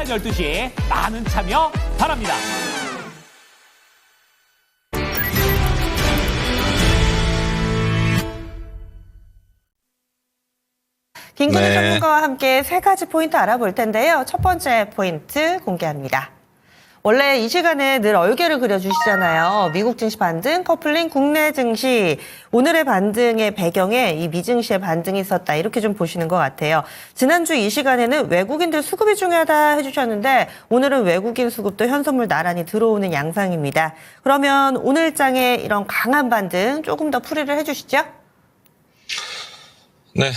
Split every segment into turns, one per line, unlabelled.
12시에 많은 참여 바랍니다.
김근희 전문가와 함께 세 가지 포인트 알아볼 텐데요. 첫 번째 포인트 공개합니다. 원래 이 시간에 늘 얼개를 그려주시잖아요. 미국 증시 반등, 커플링 국내 증시. 오늘의 반등의 배경에 이 미증시의 반등이 있었다. 이렇게 좀 보시는 것 같아요. 지난주 이 시간에는 외국인들 수급이 중요하다 해주셨는데 오늘은 외국인 수급도 현선물 나란히 들어오는 양상입니다. 그러면 오늘 장에 이런 강한 반등 조금 더 풀이를 해주시죠.
네,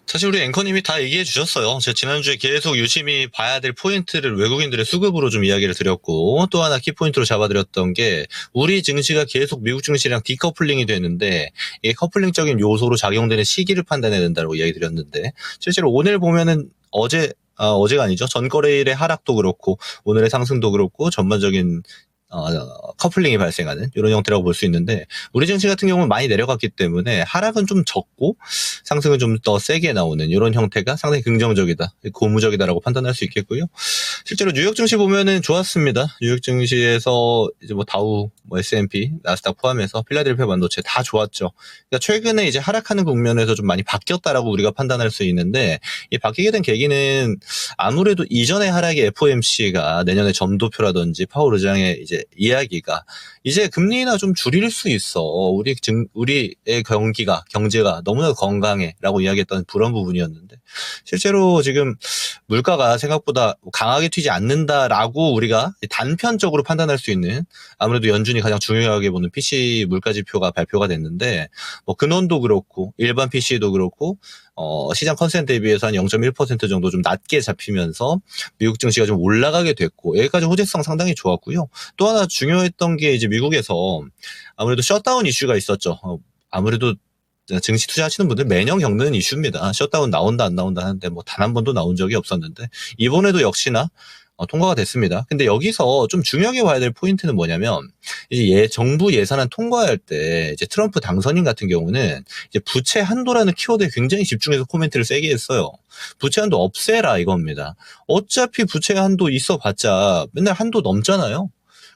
사실 우리 앵커님이 다 얘기해 주셨어요. 제가 지난주에 계속 유심히 봐야 될 포인트를 외국인들의 수급으로 좀 이야기를 드렸고, 또 하나 키포인트로 잡아드렸던 게, 우리 증시가 계속 미국 증시랑 디커플링이 되는데, 이게 커플링적인 요소로 작용되는 시기를 판단해야 된다고 이야기 드렸는데, 실제로 오늘 보면은 어제가 아니죠. 전거래일의 하락도 그렇고, 오늘의 상승도 그렇고, 전반적인 커플링이 발생하는 이런 형태라고 볼 수 있는데, 우리 증시 같은 경우는 많이 내려갔기 때문에 하락은 좀 적고 상승은 좀 더 세게 나오는 이런 형태가 상당히 긍정적이다, 고무적이다라고 판단할 수 있겠고요. 실제로 뉴욕 증시 보면은 좋았습니다. 뉴욕 증시에서 이제 뭐 다우, S&P, 나스닥 포함해서 필라델피아 반도체 다 좋았죠. 그러니까 최근에 이제 하락하는 국면에서 좀 많이 바뀌었다라고 우리가 판단할 수 있는데, 이 바뀌게 된 계기는 아무래도 이전의 하락의 FOMC가 내년에 점도표라든지 파월 의장의 이제 이야기가 이제 금리나 좀 줄일 수 있어. 우리의 경제가 너무나 건강해라고 이야기했던 그런 부분이었는데, 실제로 지금 물가가 생각보다 강하게 튀지 않는다라고 우리가 단편적으로 판단할 수 있는, 아무래도 연준이 가장 중요하게 보는 PC 물가 지표가 발표가 됐는데, 뭐 근원도 그렇고 일반 PC도 그렇고 시장 컨센 대비해서 한 0.1% 정도 좀 낮게 잡히면서 미국 증시가 좀 올라가게 됐고, 여기까지 호재성 상당히 좋았고요. 또 하나 중요했던 게 이제 미국에서 아무래도 셧다운 이슈가 있었죠. 아무래도 증시 투자하시는 분들 매년 겪는 이슈입니다. 셧다운 나온다 안 나온다 하는데 뭐 단 한 번도 나온 적이 없었는데, 이번에도 역시나 통과가 됐습니다. 근데 여기서 좀 중요하게 봐야 될 포인트는 뭐냐면, 이제 정부 예산안 통과할 때 이제 트럼프 당선인 같은 경우는 이제 부채 한도라는 키워드에 굉장히 집중해서 코멘트를 세게 했어요. 부채 한도 없애라 이겁니다. 어차피 부채 한도 있어봤자 맨날 한도 넘잖아요.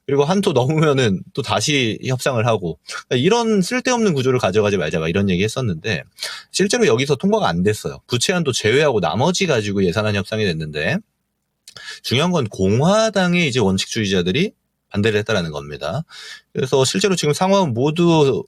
그리고 한도 넘으면은 또 다시 협상을 하고, 이런 쓸데없는 구조를 가져가지 말자, 막 이런 얘기 했었는데, 실제로 여기서 통과가 안 됐어요. 부채 한도 제외하고 나머지 가지고 예산안 협상이 됐는데, 중요한 건 공화당의 이제 원칙주의자들이 반대를 했다라는 겁니다. 그래서 실제로 지금 상황은 모두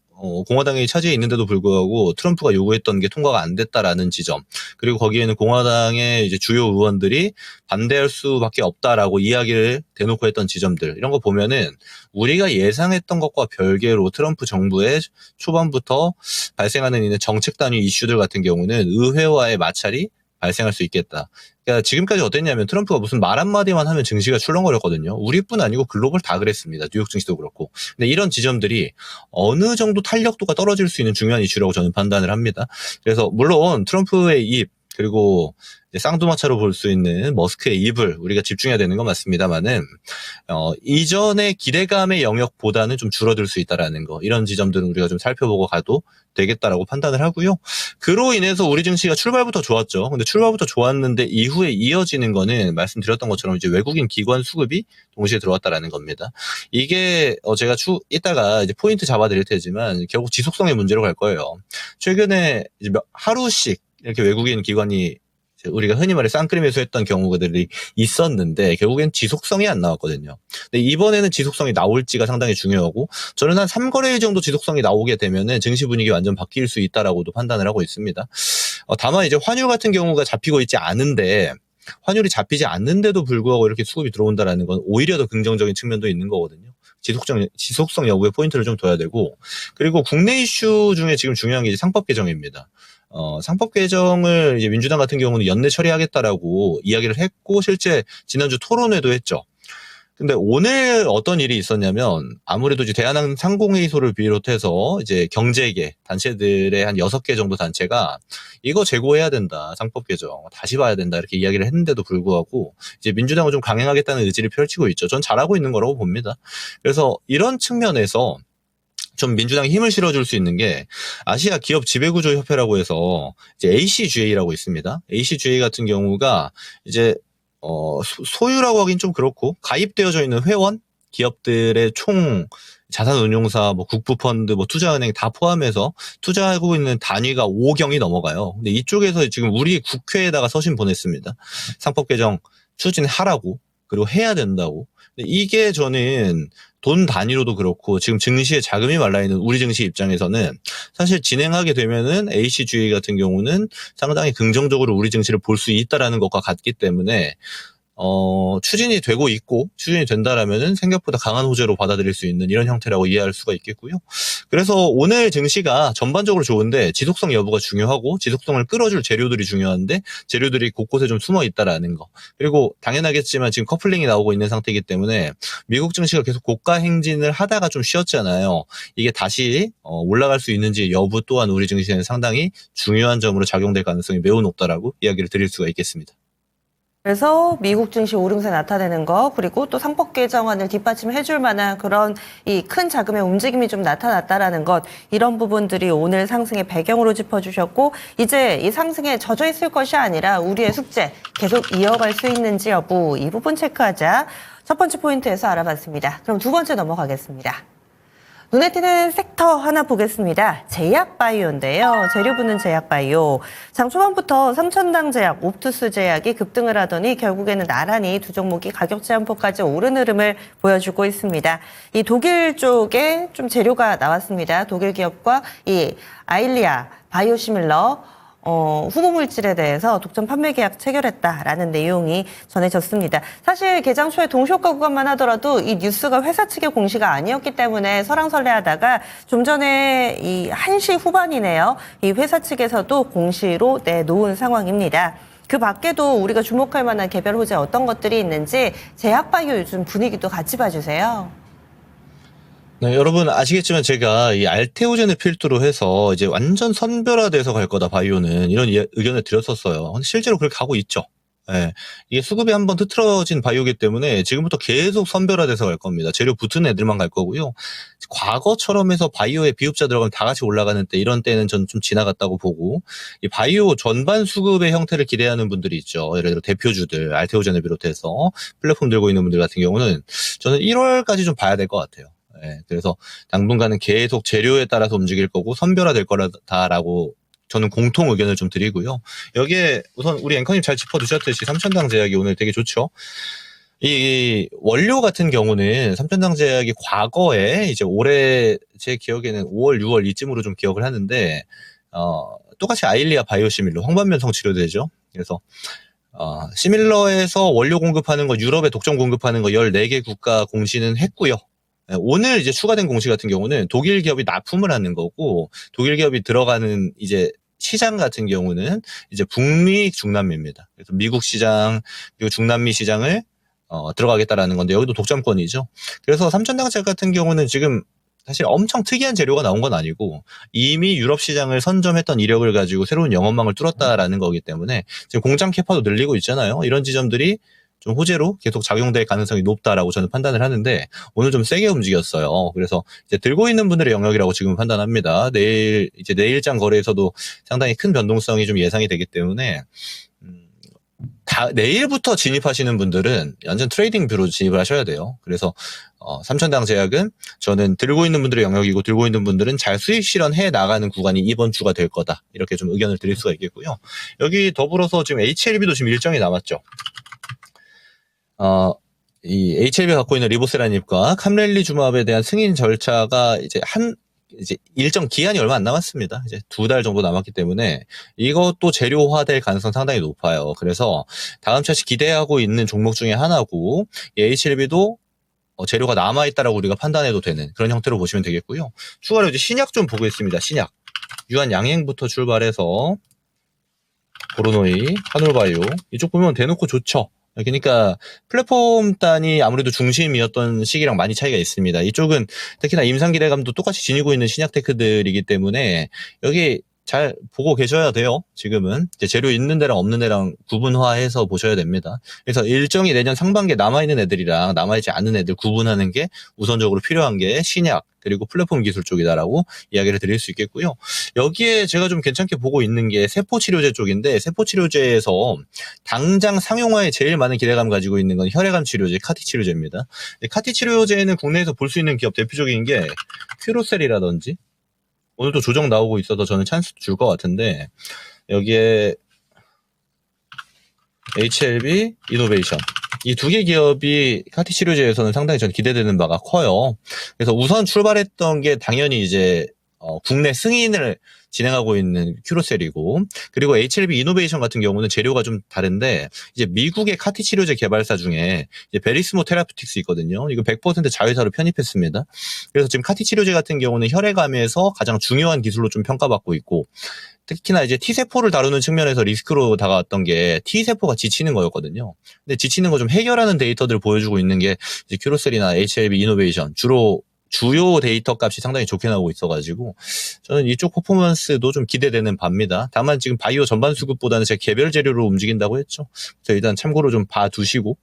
공화당이 차지해 있는데도 불구하고 트럼프가 요구했던 게 통과가 안 됐다라는 지점, 그리고 거기에는 공화당의 이제 주요 의원들이 반대할 수밖에 없다라고 이야기를 대놓고 했던 지점들, 이런 거 보면은 우리가 예상했던 것과 별개로 트럼프 정부의 초반부터 발생하는 있는 정책 단위 이슈들 같은 경우는 의회와의 마찰이 발생할 수 있겠다. 그러니까 지금까지 어땠냐면 트럼프가 무슨 말 한마디만 하면 증시가 출렁거렸거든요. 우리뿐 아니고 글로벌 다 그랬습니다. 뉴욕 증시도 그렇고. 근데 이런 지점들이 어느 정도 탄력도가 떨어질 수 있는 중요한 이슈라고 저는 판단을 합니다. 그래서 물론 트럼프의 입, 그리고 쌍두마차로 볼 수 있는 머스크의 입을 우리가 집중해야 되는 건 맞습니다만은, 이전의 기대감의 영역보다는 좀 줄어들 수 있다라는 거, 이런 지점들은 우리가 좀 살펴보고 가도 되겠다라고 판단을 하고요. 그로 인해서 우리 증시가 출발부터 좋았죠. 근데 출발부터 좋았는데 이후에 이어지는 거는 말씀드렸던 것처럼 이제 외국인 기관 수급이 동시에 들어왔다라는 겁니다. 이게 제가 이따가 이제 포인트 잡아드릴 테지만 결국 지속성의 문제로 갈 거예요. 최근에 이제 하루씩 이렇게 외국인 기관이 우리가 흔히 말해 쌍끌이 매수했던 경우들이 있었는데 결국엔 지속성이 안 나왔거든요. 근데 이번에는 지속성이 나올지가 상당히 중요하고, 저는 한 3거래일 정도 지속성이 나오게 되면은 증시 분위기 완전 바뀔 수 있다라고도 판단을 하고 있습니다. 다만 이제 환율 같은 경우가 잡히고 있지 않은데, 환율이 잡히지 않는데도 불구하고 이렇게 수급이 들어온다라는 건 오히려 더 긍정적인 측면도 있는 거거든요. 지속성 여부에 포인트를 좀 둬야 되고, 그리고 국내 이슈 중에 지금 중요한 게 이제 상법 개정입니다. 상법 개정을 이제 민주당 같은 경우는 연내 처리하겠다라고 이야기를 했고, 실제 지난주 토론회도 했죠. 근데 오늘 어떤 일이 있었냐면, 아무래도 이제 대한항공상공회의소를 비롯해서 이제 경제계 단체들의 한 6개 정도 단체가 이거 재고해야 된다, 상법 개정 다시 봐야 된다, 이렇게 이야기를 했는데도 불구하고 이제 민주당은 좀 강행하겠다는 의지를 펼치고 있죠. 전 잘하고 있는 거라고 봅니다. 그래서 이런 측면에서 좀 민주당이 힘을 실어줄 수 있는 게, 아시아 기업 지배구조 협회라고 해서 이제 ACGA라고 있습니다. ACGA 같은 경우가 이제 소유라고 하긴 좀 그렇고, 가입되어져 있는 회원, 기업들의 총 자산운용사, 뭐 국부펀드, 뭐 투자은행 다 포함해서 투자하고 있는 단위가 5경이 넘어가요. 근데 이쪽에서 지금 우리 국회에다가 서신 보냈습니다. 상법 개정 추진하라고, 그리고 해야 된다고. 근데 이게 저는 돈 단위로도 그렇고 지금 증시에 자금이 말라있는 우리 증시 입장에서는 사실 진행하게 되면은 ACGA 같은 경우는 상당히 긍정적으로 우리 증시를 볼 수 있다라는 것과 같기 때문에 추진이 되고 있고 추진이 된다라면은 생각보다 강한 호재로 받아들일 수 있는 이런 형태라고 이해할 수가 있겠고요. 그래서 오늘 증시가 전반적으로 좋은데 지속성 여부가 중요하고 지속성을 끌어줄 재료들이 중요한데 재료들이 곳곳에 좀 숨어 있다라는 거. 그리고 당연하겠지만 지금 커플링이 나오고 있는 상태이기 때문에 미국 증시가 계속 고가 행진을 하다가 좀 쉬었잖아요. 이게 다시 올라갈 수 있는지 여부 또한 우리 증시에는 상당히 중요한 점으로 작용될 가능성이 매우 높다라고 이야기를 드릴 수가 있겠습니다.
그래서 미국 증시 오름세 나타내는 거, 그리고 또 상법 개정안을 뒷받침해줄 만한 그런 이 큰 자금의 움직임이 좀 나타났다라는 것, 이런 부분들이 오늘 상승의 배경으로 짚어주셨고, 이제 이 상승에 젖어 있을 것이 아니라 우리의 숙제 계속 이어갈 수 있는지 여부, 이 부분 체크하자. 첫 번째 포인트에서 알아봤습니다. 그럼 두 번째 넘어가겠습니다. 눈에 띄는 섹터 하나 보겠습니다. 제약바이오인데요. 재료부는 제약바이오. 장 초반부터 삼천당 제약, 옵투스 제약이 급등을 하더니 결국에는 나란히 두 종목이 가격 제한폭까지 오른 흐름을 보여주고 있습니다. 이 독일 쪽에 좀 재료가 나왔습니다. 독일 기업과 이 아일리아, 바이오시밀러, 후보 물질에 대해서 독점 판매 계약 체결했다라는 내용이 전해졌습니다. 사실 개장 초에 동시효과 구간만 하더라도 이 뉴스가 회사 측의 공시가 아니었기 때문에 설왕설래하다가 좀 전에 이 1시 후반이네요. 이 회사 측에서도 공시로 내놓은 상황입니다. 그 밖에도 우리가 주목할 만한 개별 호재 어떤 것들이 있는지 제약바이오 요즘 분위기도 같이 봐주세요.
네, 여러분 아시겠지만 제가 이 알테오젠을 필두로 해서 이제 완전 선별화돼서 갈 거다 바이오는 이런 의견을 드렸었어요. 근데 실제로 그렇게 가고 있죠. 예, 이게 수급이 한번 흐트러진 바이오기 때문에 지금부터 계속 선별화돼서 갈 겁니다. 재료 붙은 애들만 갈 거고요. 과거처럼 해서 바이오에 비흡자 들어가면 다 같이 올라가는 때 이런 때는 전 좀 지나갔다고 보고 이 바이오 전반 수급의 형태를 기대하는 분들이 있죠. 예를 들어 대표주들 알테오젠을 비롯해서 플랫폼 들고 있는 분들 같은 경우는 저는 1월까지 좀 봐야 될 것 같아요. 예, 그래서 당분간은 계속 재료에 따라서 움직일 거고 선별화될 거다라고 저는 공통 의견을 좀 드리고요. 여기에 우선 우리 앵커님 잘 짚어주셨듯이 삼천당 제약이 오늘 되게 좋죠. 이 원료 같은 경우는 삼천당 제약이 과거에 이제 올해 제 기억에는 5월, 6월 이쯤으로 좀 기억을 하는데 똑같이 아일리아 바이오시밀러 황반면성 치료제죠. 그래서 시밀러에서 원료 공급하는 거 유럽에 독점 공급하는 거 14개 국가 공시는 했고요. 오늘 이제 추가된 공시 같은 경우는 독일 기업이 납품을 하는 거고 독일 기업이 들어가는 이제 시장 같은 경우는 이제 북미, 중남미입니다. 그래서 미국 시장 그리고 중남미 시장을 들어가겠다라는 건데 여기도 독점권이죠. 그래서 삼천당 제약 같은 경우는 지금 사실 엄청 특이한 재료가 나온 건 아니고 이미 유럽 시장을 선점했던 이력을 가지고 새로운 영업망을 뚫었다라는 거기 때문에 지금 공장 캐파도 늘리고 있잖아요. 이런 지점들이 좀 호재로 계속 작용될 가능성이 높다라고 저는 판단을 하는데 오늘 좀 세게 움직였어요. 그래서 이제 들고 있는 분들의 영역이라고 지금 판단합니다. 내일장 거래에서도 상당히 큰 변동성이 좀 예상이 되기 때문에 내일부터 진입하시는 분들은 완전 트레이딩 뷰로 진입을 하셔야 돼요. 그래서 삼천당 제약은 저는 들고 있는 분들의 영역이고 들고 있는 분들은 잘 수익 실현해 나가는 구간이 이번 주가 될 거다. 이렇게 좀 의견을 드릴 수가 있겠고요. 여기 더불어서 지금 HLB도 지금 일정이 남았죠. 이 HLB 갖고 있는 리보세라닙과 캄렐리주맙에 대한 승인 절차가 이제 일정 기한이 얼마 안 남았습니다. 이제 2달 정도 남았기 때문에 이것도 재료화될 가능성 상당히 높아요. 그래서 다음 차시 기대하고 있는 종목 중에 하나고 HLB도 재료가 남아있다라고 우리가 판단해도 되는 그런 형태로 보시면 되겠고요. 추가로 이제 신약 좀 보겠습니다. 신약. 유한 양행부터 출발해서 보로노이, 한올바이오 이쪽 보면 대놓고 좋죠. 그러니까 플랫폼 단이 아무래도 중심이었던 시기랑 많이 차이가 있습니다. 이쪽은 특히나 임상기대감도 똑같이 지니고 있는 신약테크들이기 때문에 여기 잘 보고 계셔야 돼요. 지금은 이제 재료 있는 데랑 없는 데랑 구분화해서 보셔야 됩니다. 그래서 일정이 내년 상반기에 남아있는 애들이랑 남아있지 않은 애들 구분하는 게 우선적으로 필요한 게 신약 그리고 플랫폼 기술 쪽이다라고 이야기를 드릴 수 있겠고요. 여기에 제가 좀 괜찮게 보고 있는 게 세포치료제 쪽인데, 세포치료제에서 당장 상용화에 제일 많은 기대감 가지고 있는 건 혈액암 치료제 카티 치료제입니다. 카티 치료제는 국내에서 볼 수 있는 기업 대표적인 게 큐로셀이라든지, 오늘도 조정 나오고 있어서 저는 찬스 줄 것 같은데, 여기에 HLB 이노베이션, 이 두 개 기업이 카티 치료제에서는 상당히 전 기대되는 바가 커요. 그래서 우선 출발했던 게 당연히 이제 국내 승인을 진행하고 있는 큐로셀이고, 그리고 HLB 이노베이션 같은 경우는 재료가 좀 다른데, 이제 미국의 카티 치료제 개발사 중에 이제 베리스모 테라피틱스 있거든요. 이거 100% 자회사로 편입했습니다. 그래서 지금 카티 치료제 같은 경우는 혈액암에서 가장 중요한 기술로 좀 평가받고 있고, 특히나 이제 T세포를 다루는 측면에서 리스크로 다가왔던 게 T세포가 지치는 거였거든요. 근데 지치는 거 좀 해결하는 데이터들을 보여주고 있는 게 이제 큐로셀이나 HLB 이노베이션, 주요 데이터 값이 상당히 좋게 나오고 있어가지고 저는 이쪽 퍼포먼스도 좀 기대되는 바입니다. 다만 지금 바이오 전반 수급보다는 제가 개별 재료로 움직인다고 했죠. 그래서 일단 참고로 좀 봐두시고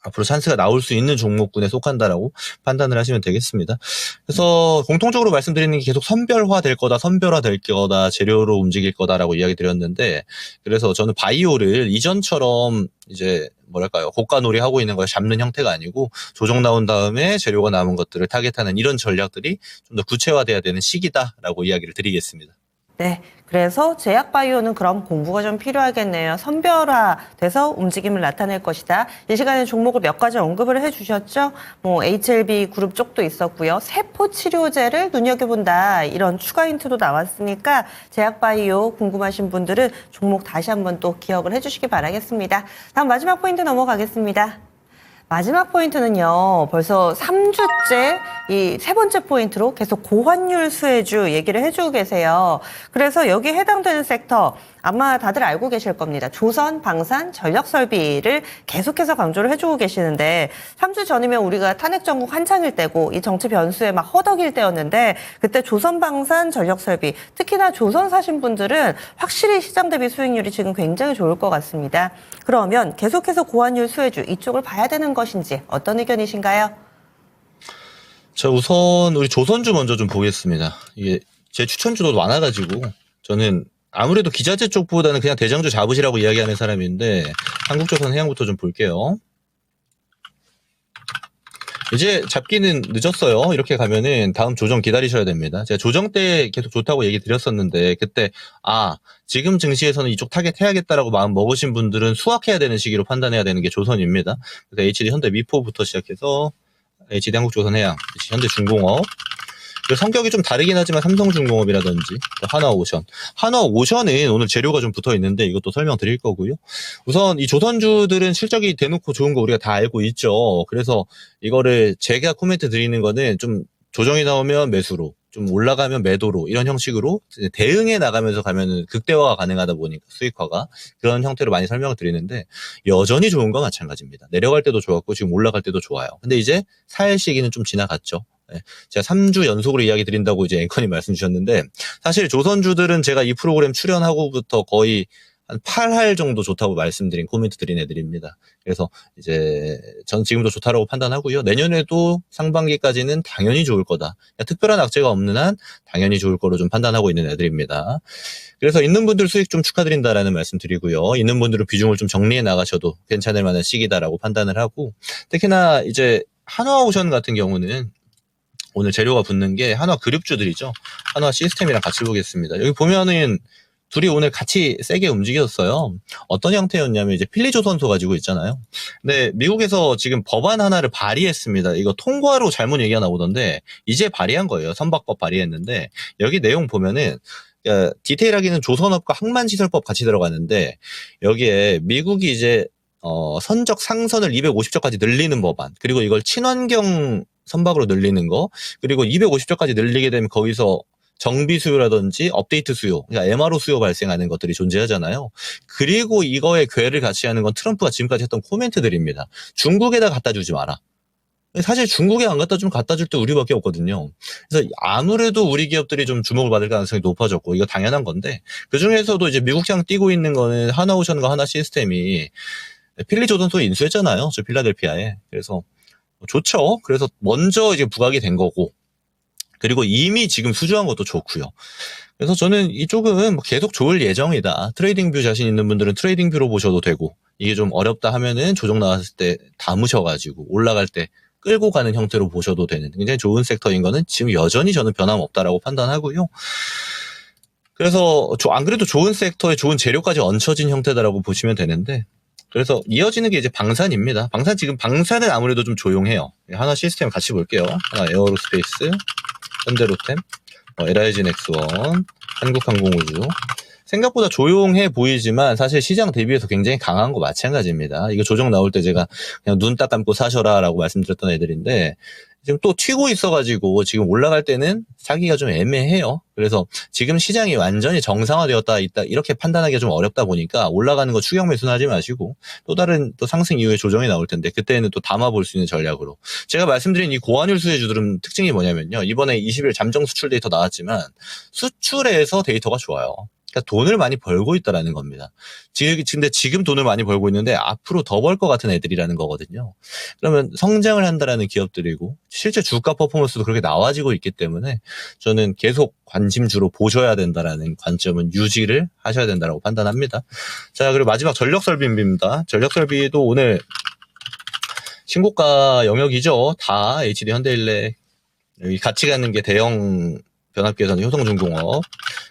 앞으로 찬스가 나올 수 있는 종목군에 속한다라고 판단을 하시면 되겠습니다. 그래서 공통적으로 말씀드리는 게 계속 선별화 될 거다, 선별화 될 거다, 재료로 움직일 거다라고 이야기 드렸는데, 그래서 저는 바이오를 이전처럼 이제 뭐랄까요, 고가놀이 하고 있는 걸 잡는 형태가 아니고 조정 나온 다음에 재료가 남은 것들을 타겟하는 이런 전략들이 좀 더 구체화돼야 되는 시기다라고 이야기를 드리겠습니다.
네, 그래서 제약바이오는 그럼 공부가 좀 필요하겠네요. 선별화돼서 움직임을 나타낼 것이다. 이 시간에 종목을 몇 가지 언급을 해주셨죠. 뭐 HLB 그룹 쪽도 있었고요. 세포 치료제를 눈여겨본다. 이런 추가 힌트도 나왔으니까 제약바이오 궁금하신 분들은 종목 다시 한번 또 기억을 해주시기 바라겠습니다. 다음 마지막 포인트 넘어가겠습니다. 마지막 포인트는요, 벌써 3주째 이 세 번째 포인트로 계속 고환율 수혜주 얘기를 해주고 계세요. 그래서 여기에 해당되는 섹터 아마 다들 알고 계실 겁니다. 조선, 방산, 전력설비를 계속해서 강조를 해주고 계시는데 3주 전이면 우리가 탄핵정국 한창일 때고 이 정치 변수에 막 허덕일 때였는데 그때 조선, 방산, 전력설비 특히나 조선 사신 분들은 확실히 시장 대비 수익률이 지금 굉장히 좋을 것 같습니다. 그러면 계속해서 고환율 수혜주 이쪽을 봐야 되는 것인지 어떤 의견이신가요?
자, 우선 우리 조선주 먼저 좀 보겠습니다. 이게 제 추천주도 많아가지고 저는 아무래도 기자재 쪽보다는 그냥 대장주 잡으시라고 이야기하는 사람인데 한국조선 해양부터 좀 볼게요. 이제 잡기는 늦었어요. 이렇게 가면은 다음 조정 기다리셔야 됩니다. 제가 조정 때 계속 좋다고 얘기 드렸었는데 그때 지금 증시에서는 이쪽 타겟 해야겠다라고 마음 먹으신 분들은 수확해야 되는 시기로 판단해야 되는 게 조선입니다. 그래서 HD 현대 미포부터 시작해서 HD 한국조선해양, 현대중공업, 성격이 좀 다르긴 하지만 삼성중공업이라든지 하나오션. 하나오션은 오늘 재료가 좀 붙어 있는데 이것도 설명드릴 거고요. 우선 이 조선주들은 실적이 대놓고 좋은 거 우리가 다 알고 있죠. 그래서 이거를 제가 코멘트 드리는 거는 좀 조정이 나오면 매수로, 좀 올라가면 매도로 이런 형식으로 대응해 나가면서 가면은 극대화가 가능하다 보니까 수익화가 그런 형태로 많이 설명을 드리는데 여전히 좋은 건 마찬가지입니다. 내려갈 때도 좋았고 지금 올라갈 때도 좋아요. 근데 이제 살 시기는 좀 지나갔죠. 제가 3주 연속으로 이야기 드린다고 이제 앵커님 말씀 주셨는데 사실 조선주들은 제가 이 프로그램 출연하고부터 거의 한 8할 정도 좋다고 말씀드린 코멘트 드린 애들입니다. 그래서 이제 전 지금도 좋다라고 판단하고요. 내년에도 상반기까지는 당연히 좋을 거다. 특별한 악재가 없는 한 당연히 좋을 거로 좀 판단하고 있는 애들입니다. 그래서 있는 분들 수익 좀 축하드린다라는 말씀 드리고요. 있는 분들은 비중을 좀 정리해 나가셔도 괜찮을 만한 시기다라고 판단을 하고, 특히나 이제 한화오션 같은 경우는 오늘 재료가 붙는 게 한화 그룹주들이죠. 한화 시스템이랑 같이 보겠습니다. 여기 보면은 둘이 오늘 같이 세게 움직였어요. 어떤 형태였냐면 이제 필리조선소 가지고 있잖아요. 근데 미국에서 지금 법안 하나를 발의했습니다. 이거 통과로 잘못 얘기가 나오던데 이제 발의한 거예요. 선박법 발의했는데 여기 내용 보면은 디테일하게는 조선업과 항만시설법 같이 들어가는데 여기에 미국이 이제 선적 상선을 250척까지 늘리는 법안, 그리고 이걸 친환경 선박으로 늘리는 거, 그리고 250척까지 늘리게 되면 거기서 정비 수요라든지 업데이트 수요, 그러니까 MRO 수요 발생하는 것들이 존재하잖아요. 그리고 이거에 궤를 같이 하는 건 트럼프가 지금까지 했던 코멘트들입니다. 중국에다 갖다 주지 마라. 사실 중국에 안 갖다 주면 갖다 줄 때 우리밖에 없거든요. 그래서 아무래도 우리 기업들이 좀 주목을 받을 가능성이 높아졌고 이거 당연한 건데 그 중에서도 이제 미국장 뛰고 있는 거는 하나오션과 하나시스템이 필리조선소에 인수했잖아요. 저 필라델피아에. 그래서 좋죠. 그래서 먼저 이제 부각이 된 거고 그리고 이미 지금 수주한 것도 좋고요. 그래서 저는 이쪽은 뭐 계속 좋을 예정이다. 트레이딩 뷰 자신 있는 분들은 트레이딩 뷰로 보셔도 되고 이게 좀 어렵다 하면은 조정 나왔을 때 담으셔가지고 올라갈 때 끌고 가는 형태로 보셔도 되는 굉장히 좋은 섹터인 거는 지금 여전히 저는 변함없다라고 판단하고요. 그래서 안 그래도 좋은 섹터에 좋은 재료까지 얹혀진 형태다라고 보시면 되는데 그래서 이어지는 게 이제 방산입니다. 방산은 아무래도 좀 조용해요. 하나 시스템 같이 볼게요. 하나 에어로스페이스, 현대로템, LIG 넥스원, 한국항공우주. 생각보다 조용해 보이지만 사실 시장 대비해서 굉장히 강한 거 마찬가지입니다. 이거 조정 나올 때 제가 그냥 눈 딱 감고 사셔라 라고 말씀드렸던 애들인데 지금 또 튀고 있어가지고 지금 올라갈 때는 사기가 좀 애매해요. 그래서 지금 시장이 완전히 정상화되었다 있다 이렇게 판단하기가 좀 어렵다 보니까 올라가는 거 추격 매수는 하지 마시고 또 다른 또 상승 이후에 조정이 나올 텐데 그때는 또 담아볼 수 있는 전략으로 제가 말씀드린 이 고환율 수혜주들은 특징이 뭐냐면요. 이번에 20일 잠정 수출 데이터 나왔지만 수출에서 데이터가 좋아요. 그러니까 돈을 많이 벌고 있다라는 겁니다. 근데 지금 돈을 많이 벌고 있는데 앞으로 더 벌 것 같은 애들이라는 거거든요. 그러면 성장을 한다라는 기업들이고 실제 주가 퍼포먼스도 그렇게 나와지고 있기 때문에 저는 계속 관심주로 보셔야 된다라는 관점은 유지를 하셔야 된다라고 판단합니다. 자, 그리고 마지막 전력설비입니다. 전력설비도 오늘 신고가 영역이죠. 다 HD 현대일렉 여기 같이 가는 게 대형 변압기에서는 효성중공업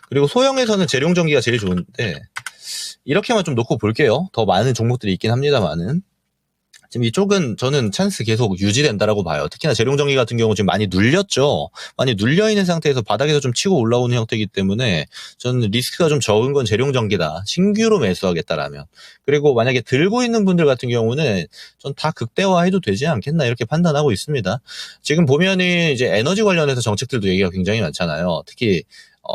그리고 소형에서는 재룡전기가 제일 좋은데 이렇게만 좀 놓고 볼게요. 더 많은 종목들이 있긴 합니다만은 지금 이쪽은 저는 찬스 계속 유지된다라고 봐요. 특히나 재룡전기 같은 경우 지금 많이 눌렸죠. 많이 눌려있는 상태에서 바닥에서 좀 치고 올라오는 형태이기 때문에 저는 리스크가 좀 적은 건 재룡전기다. 신규로 매수하겠다라면. 그리고 만약에 들고 있는 분들 같은 경우는 전 다 극대화해도 되지 않겠나 이렇게 판단하고 있습니다. 지금 보면은 이제 에너지 관련해서 정책들도 얘기가 굉장히 많잖아요. 특히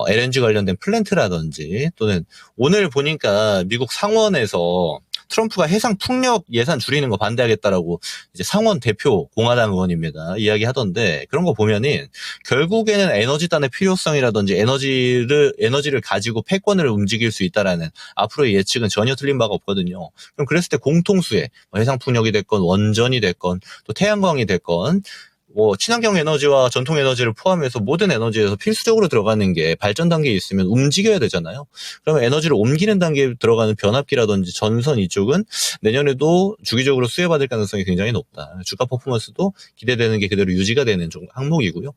LNG 관련된 플랜트라든지 또는 오늘 보니까 미국 상원에서 트럼프가 해상 풍력 예산 줄이는 거 반대하겠다라고 이제 상원 대표 공화당 의원입니다. 이야기하던데 그런 거 보면은 결국에는 에너지단의 필요성이라든지 에너지를 가지고 패권을 움직일 수 있다라는 앞으로의 예측은 전혀 틀린 바가 없거든요. 그럼 그랬을 때 공통수에 해상 풍력이 됐건 원전이 됐건 또 태양광이 됐건 친환경 에너지와 전통 에너지를 포함해서 모든 에너지에서 필수적으로 들어가는 게 발전 단계에 있으면 움직여야 되잖아요. 그러면 에너지를 옮기는 단계에 들어가는 변압기라든지 전선 이쪽은 내년에도 주기적으로 수혜받을 가능성이 굉장히 높다. 주가 퍼포먼스도 기대되는 게 그대로 유지가 되는 항목이고요.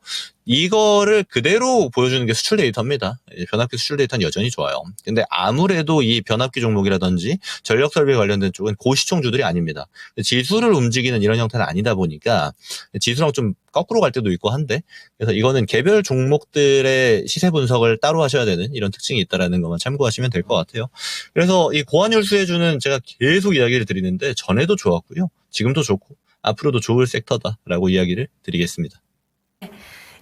이거를 그대로 보여주는 게 수출 데이터입니다. 변압기 수출 데이터는 여전히 좋아요. 근데 아무래도 이 변압기 종목이라든지 전력 설비 관련된 쪽은 고시총주들이 아닙니다. 지수를 움직이는 이런 형태는 아니다 보니까 지수랑 좀 거꾸로 갈 때도 있고 한데 그래서 이거는 개별 종목들의 시세 분석을 따로 하셔야 되는 이런 특징이 있다라는 것만 참고하시면 될 것 같아요. 그래서 이 고환율 수혜주는 제가 계속 이야기를 드리는데 전에도 좋았고요. 지금도 좋고 앞으로도 좋을 섹터다라고 이야기를 드리겠습니다.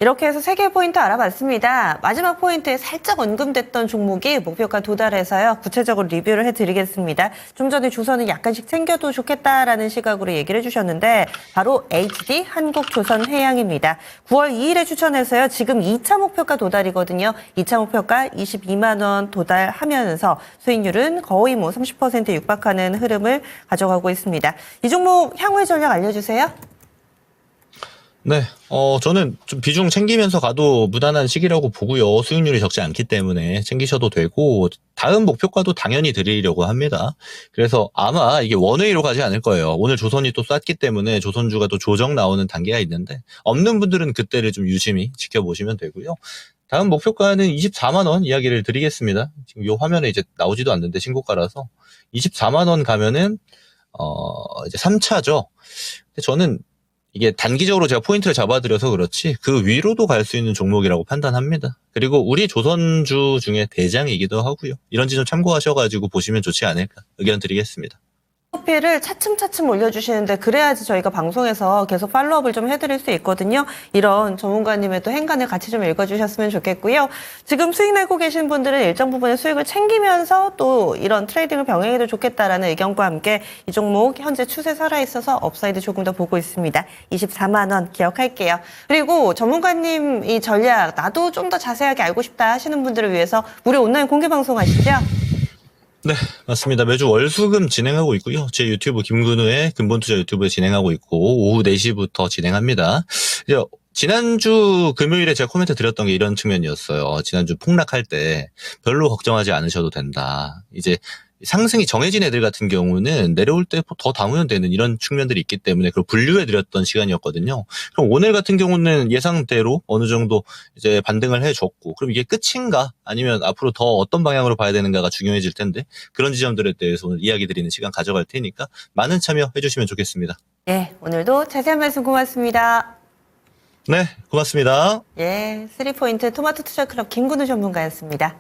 이렇게 해서 3개 포인트 알아봤습니다. 마지막 포인트에 살짝 언급됐던 종목이 목표가 도달해서요. 구체적으로 리뷰를 해드리겠습니다. 좀 전에 조선은 약간씩 챙겨도 좋겠다라는 시각으로 얘기를 해주셨는데 바로 HD 한국조선해양입니다. 9월 2일에 추천해서요. 지금 2차 목표가 도달이거든요. 2차 목표가 22만 원 도달하면서 수익률은 거의 30%에 육박하는 흐름을 가져가고 있습니다. 이 종목 향후의 전략 알려주세요.
네, 저는 좀 비중 챙기면서 가도 무난한 시기라고 보고요. 수익률이 적지 않기 때문에 챙기셔도 되고, 다음 목표가도 당연히 드리려고 합니다. 그래서 아마 이게 원웨이로 가지 않을 거예요. 오늘 조선이 또 쐈기 때문에 조선주가 또 조정 나오는 단계가 있는데, 없는 분들은 그때를 좀 유심히 지켜보시면 되고요. 다음 목표가는 24만원 이야기를 드리겠습니다. 지금 요 화면에 이제 나오지도 않는데 신고가라서, 24만원 가면은, 이제 3차죠. 근데 저는 이게 단기적으로 제가 포인트를 잡아드려서 그렇지 그 위로도 갈 수 있는 종목이라고 판단합니다. 그리고 우리 조선주 중에 대장이기도 하고요. 이런 지점 참고하셔가지고 보시면 좋지 않을까 의견 드리겠습니다.
커피를 차츰차츰 올려주시는데 그래야지 저희가 방송에서 계속 팔로업을 좀 해드릴 수 있거든요. 이런 전문가님의 또 행간을 같이 좀 읽어주셨으면 좋겠고요. 지금 수익 내고 계신 분들은 일정 부분의 수익을 챙기면서 또 이런 트레이딩을 병행해도 좋겠다라는 의견과 함께 이 종목 현재 추세 살아있어서 업사이드 조금 더 보고 있습니다. 24만 원 기억할게요. 그리고 전문가님 이 전략 나도 좀 더 자세하게 알고 싶다 하시는 분들을 위해서 무료 온라인 공개 방송 하시죠?
네, 맞습니다. 매주 월수금 진행하고 있고요. 제 유튜브 김근우의 근본투자 유튜브에 진행하고 있고 오후 4시부터 진행합니다. 이제 지난주 금요일에 제가 코멘트 드렸던 게 이런 측면이었어요. 지난주 폭락할 때 별로 걱정하지 않으셔도 된다. 이제 상승이 정해진 애들 같은 경우는 내려올 때 더 당연되는 이런 측면들이 있기 때문에 그걸 분류해드렸던 시간이었거든요. 그럼 오늘 같은 경우는 예상대로 어느 정도 이제 반등을 해줬고, 그럼 이게 끝인가? 아니면 앞으로 더 어떤 방향으로 봐야 되는가가 중요해질 텐데, 그런 지점들에 대해서 오늘 이야기 드리는 시간 가져갈 테니까 많은 참여해주시면 좋겠습니다.
예, 오늘도 자세한 말씀 고맙습니다.
네, 고맙습니다.
예, 3포인트 토마토 투자 클럽 김근우 전문가였습니다.